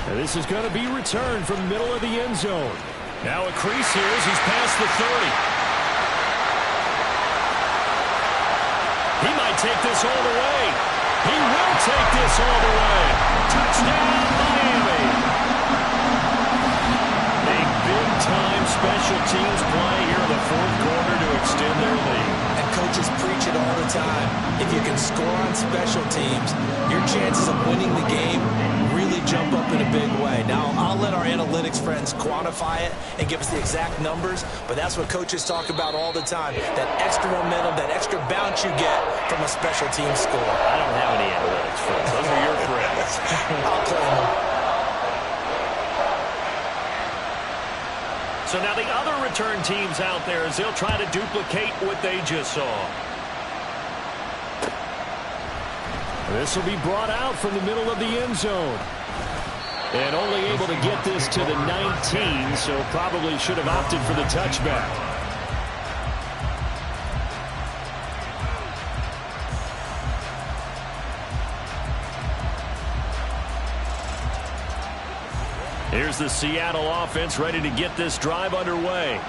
And this is going to be returned from the middle of the end zone. Now a crease here as he's past the 30. He might take this all the way. He will take this all the way. Touchdown, Miami. A big-time special teams play here in the 4th quarter to extend their lead. And coaches preach it all the time. If you can score on special teams, your chances of winning the game really jump up in a big way. Now, I'll let our analytics friends quantify it and give us the exact numbers, but that's what coaches talk about all the time, that extra momentum, that extra bounce you get from a special team score. I don't have any analytics friends. Those are your friends. I'll claim them. So now the other return teams out there as they'll try to duplicate what they just saw. This will be brought out from the middle of the end zone. And only able to get this to the 19, so probably should have opted for the touchback. Here's the Seattle offense ready to get this drive underway.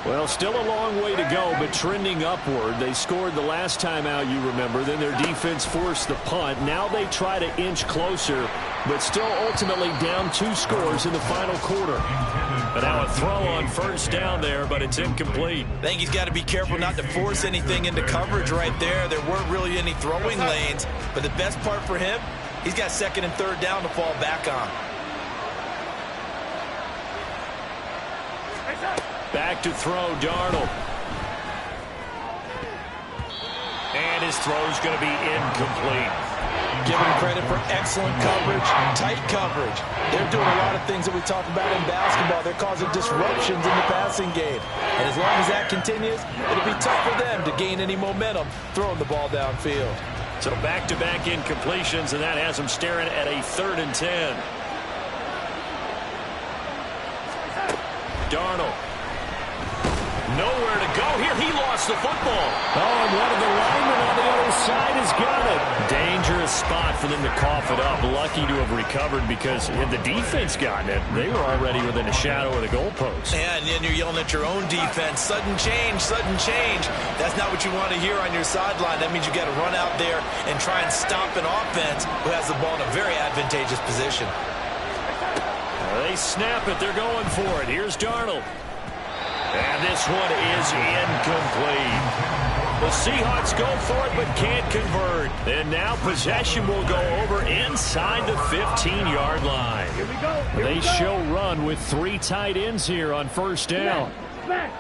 Well, still a long way to go, but trending upward. They scored the last time out, you remember. Then their defense forced the punt. Now they try to inch closer, but still ultimately down 2 scores in the final quarter. But now a throw on first down there, but it's incomplete. I think he's got to be careful not to force anything into coverage right there. There weren't really any throwing lanes, but the best part for him, he's got second and third down to fall back on. Back to throw, Darnold. And his throw's going to be incomplete. Give him credit for excellent coverage, tight coverage. They're doing a lot of things that we talk about in basketball. They're causing disruptions in the passing game. And as long as that continues, it'll be tough for them to gain any momentum throwing the ball downfield. So back-to-back incompletions, and that has them staring at a 3rd and 10. Darnold. Nowhere to go here. He lost the football. Oh, and one of the linemen on the other side has got it. Dangerous spot for them to cough it up. Lucky to have recovered because had the defense gotten it, they were already within a shadow of the goalpost. And then you're yelling at your own defense. Sudden change, sudden change. That's not what you want to hear on your sideline. That means you got to run out there and try and stop an offense who has the ball in a very advantageous position. They snap it. They're going for it. Here's Darnold. And this one is incomplete. The Seahawks go for it but can't convert. And now possession will go over inside the 15-yard line. Here we go. They show run with 3 tight ends here on first down. Back.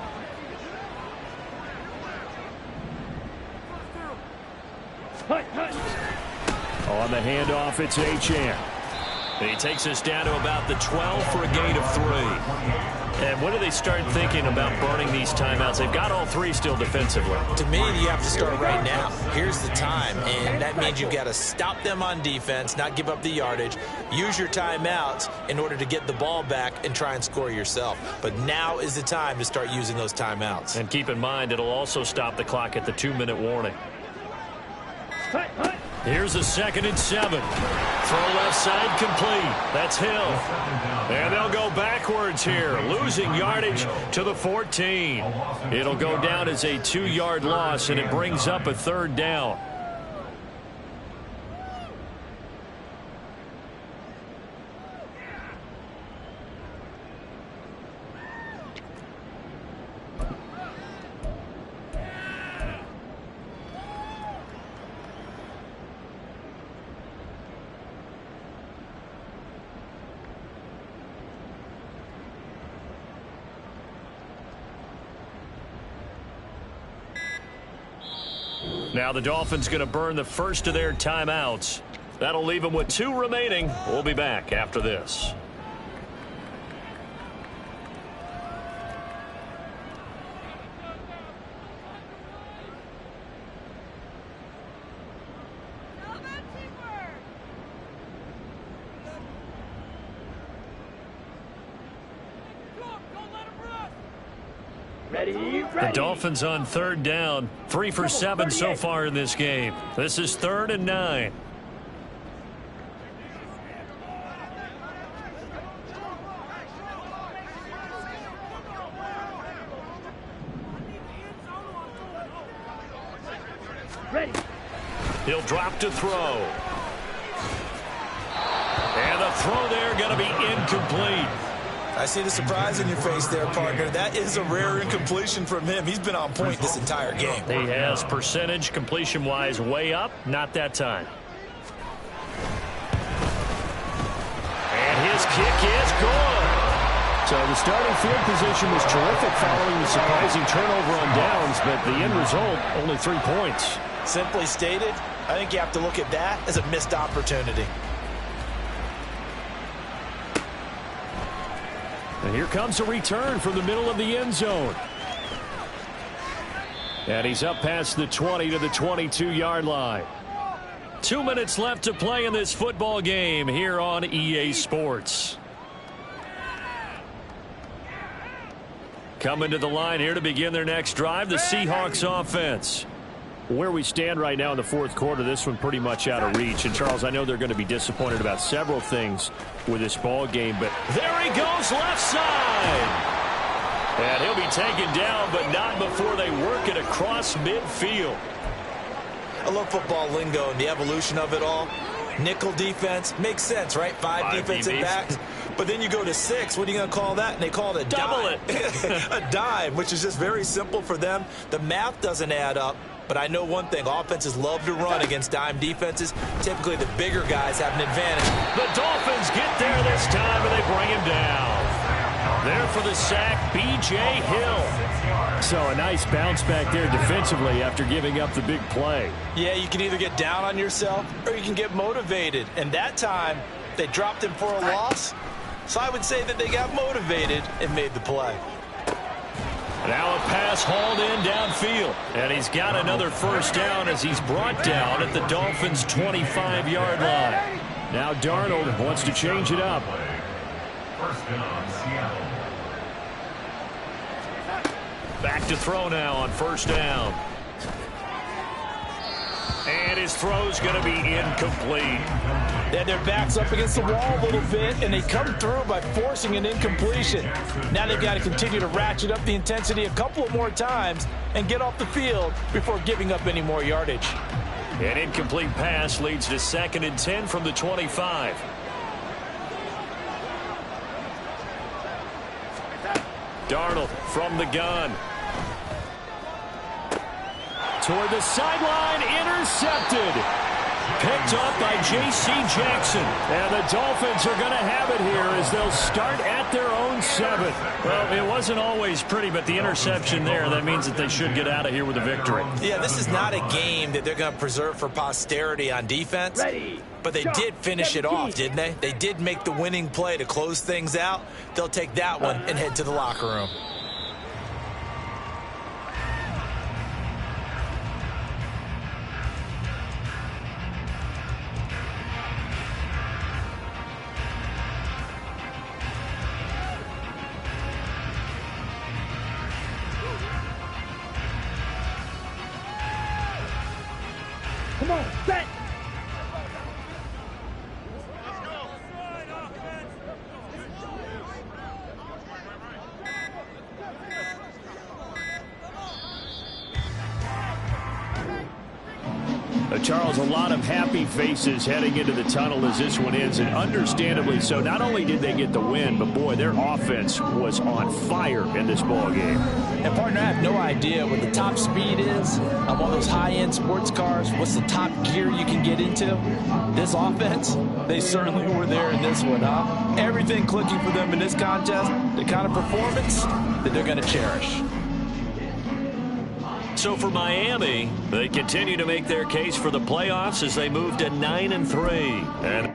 On the handoff, it's Achane. And he takes us down to about the 12 for a gain of 3. And when do they start thinking about burning these timeouts? They've got all 3 still defensively. To me, you have to start right now. Here's the time, and that means you've got to stop them on defense, not give up the yardage. Use your timeouts in order to get the ball back and try and score yourself. But now is the time to start using those timeouts. And keep in mind, it'll also stop the clock at the 2-minute warning. Here's a 2nd and 7. Throw left side complete. That's Hill. And they'll go backwards here, losing yardage to the 14. It'll go down as a 2-yard loss, and it brings up a 3rd down. Now the Dolphins going to burn the first of their timeouts. That'll leave them with 2 remaining. We'll be back after this. The Dolphins on 3rd down. 3 for 7 so far in this game. This is 3rd and 9. Ready. He'll drop to throw. And the throw there going to be incomplete. I see the surprise in your face there, partner. That is a rare incompletion from him. He's been on point this entire game. He has percentage completion-wise way up. Not that time. And his kick is good. So the starting field position was terrific following the surprising turnover on downs, but the end result, only 3 points. Simply stated, I think you have to look at that as a missed opportunity. And here comes a return from the middle of the end zone. And he's up past the 20 to the 22-yard line. 2 minutes left to play in this football game here on EA Sports. Coming to the line here to begin their next drive, the Seahawks offense. Where we stand right now in the 4th quarter, this one pretty much out of reach. And, Charles, I know they're going to be disappointed about several things with this ball game, but there he goes left side. And he'll be taken down, but not before they work it across midfield. I love football lingo and the evolution of it all. Nickel defense makes sense, right? Five defensive backs. But then you go to 6. What are you going to call that? And they call it a double dime. A dime, which is just very simple for them. The math doesn't add up. But I know one thing. Offenses love to run against dime defenses. Typically, the bigger guys have an advantage. The Dolphins get there this time, and they bring him down. There for the sack, B.J. Hill. So a nice bounce back there defensively after giving up the big play. Yeah, you can either get down on yourself or you can get motivated. And that time, they dropped him for a loss. So I would say that they got motivated and made the play. Now a pass hauled in downfield. And he's got another first down as he's brought down at the Dolphins' 25-yard line. Now Darnold wants to change it up. First down, Seattle. Back to throw now on first down. And his throw's going to be incomplete. They had their backs up against the wall a little bit, and they come through by forcing an incompletion. Now they've got to continue to ratchet up the intensity a couple of more times and get off the field before giving up any more yardage. An incomplete pass leads to 2nd and 10 from the 25. Darnold from the gun. Toward the sideline, intercepted. Picked up by J.C. Jackson. And the Dolphins are going to have it here as they'll start at their own 7. Well, it wasn't always pretty, but the interception there, that means that they should get out of here with a victory. Yeah, this is not a game that they're going to preserve for posterity on defense. But they did finish it off, didn't they? They did make the winning play to close things out. They'll take that one and head to the locker room. Come on, set. Charles, a lot of happy faces heading into the tunnel as this one ends, and understandably so. Not only did they get the win, but boy, their offense was on fire in this ball game. And partner, I have no idea what the top speed is on one of those high-end sports cars. What's the top gear you can get into? This offense, they certainly were there in this one, huh? Everything clicking for them in this contest, the kind of performance that they're going to cherish. So for Miami, they continue to make their case for the playoffs as they move to 9-3. And